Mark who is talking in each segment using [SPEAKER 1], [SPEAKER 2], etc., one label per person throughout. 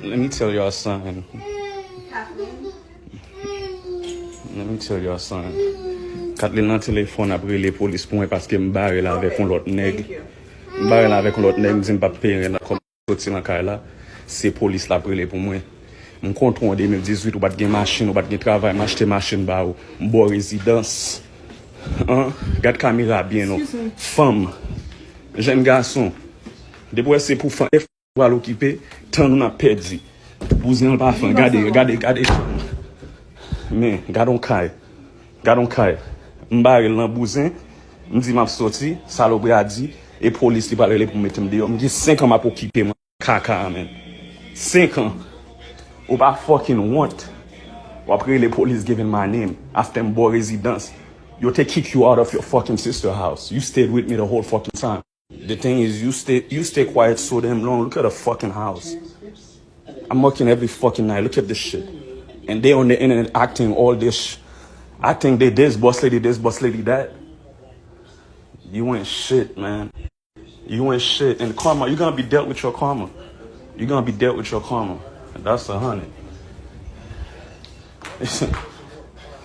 [SPEAKER 1] Let me tell y'all something. Let me tell y'all something. Kathleen nan téléphone a brûlé police pour moi parce que m'barre là avec un autre nègre. M'barre là avec un autre nègre, m'dit pas payer comme sorti dans caille là. C'est police la brûlé pour moi. M'contrôle en 2018 ou pas de machine ou pas de travail, m'acheter machine ba ou m'bo résidence. Hein? Garde caméra bien non. Femme, jeune garçon. Depuis c'est pour faire pour l'occuper, tant nous a perdu. Bouzin pas fin, regardez. Mais gardons caille. M'barre dans bouzin, m'dit m'a sorti, salope a dit et police li parler pour mettre me dehors. M'dit 5 ans m'a pour quitter moi. Caca man. 5 ans. Ou pas fucking want. Ou après les police giving my name after m'bo residence. Yo they kick you out of your fucking sister house. You stayed with me the whole fucking time. The thing is you stay quiet so damn long. Look at the fucking house. I'm working every fucking night. Look at this shit. And they on the internet acting all this. I think they this boss lady that. You ain't shit, man. You ain't shit. And karma, you're gonna be dealt with your karma. That's 100.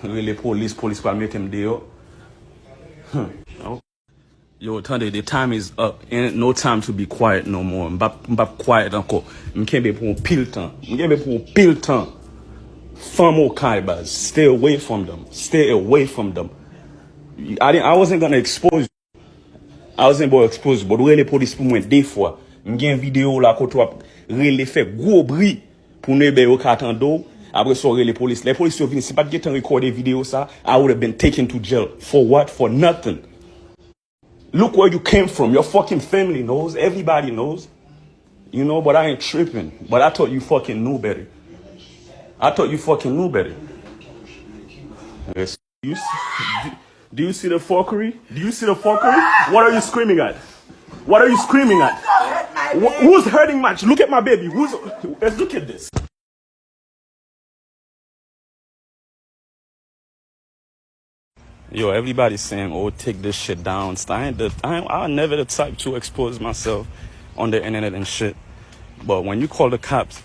[SPEAKER 1] Really police will make him deal. Yo, Tunde, the time is up. Ain't no time to be quiet no more. M'bap quiet encore. M'kembe pour pile temps. Famo kaibas. Stay away from them. I wasn't gonna expose you. But really police pour moi des fois. M'gen vidéo là koto really fait gros bruit pour ne be yo katando. Après ça les police sont venus. Si pas de temps recorder vidéo ça, I would have been taken to jail. For what? For nothing. Look where you came from. Your fucking family knows. Everybody knows. You know, but I ain't tripping. But I thought you fucking knew better. Yes. Do you see the fuckery? What are you screaming at? Who's hurting much? Look at my baby. Let's look at this. Yo, everybody's saying, "Oh, take this shit down." I'm never the type to expose myself on the internet and shit. But when you call the cops,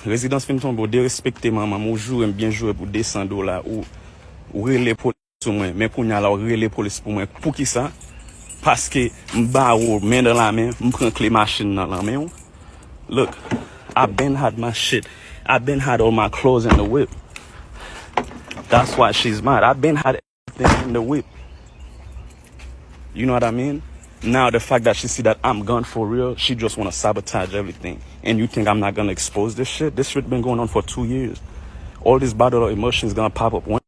[SPEAKER 1] résidence fin tombe, de respecter maman, mon jour bien jouer pour $200 ou relais police pour moi, mais pour n'y aller relais police pour moi. Pour qui ça? Parce que m'ba ou main dans la main, m'prend clé machine dans la main. Look, I've been had my shit. I've been had all my clothes in the whip. That's why she's mad. I've been had in the whip. You know what I mean? Now the fact that she see that I'm gone for real, she just want to sabotage everything. And you think I'm not gonna expose this shit? This shit been going on for 2 years. All this battle of emotions gonna pop up one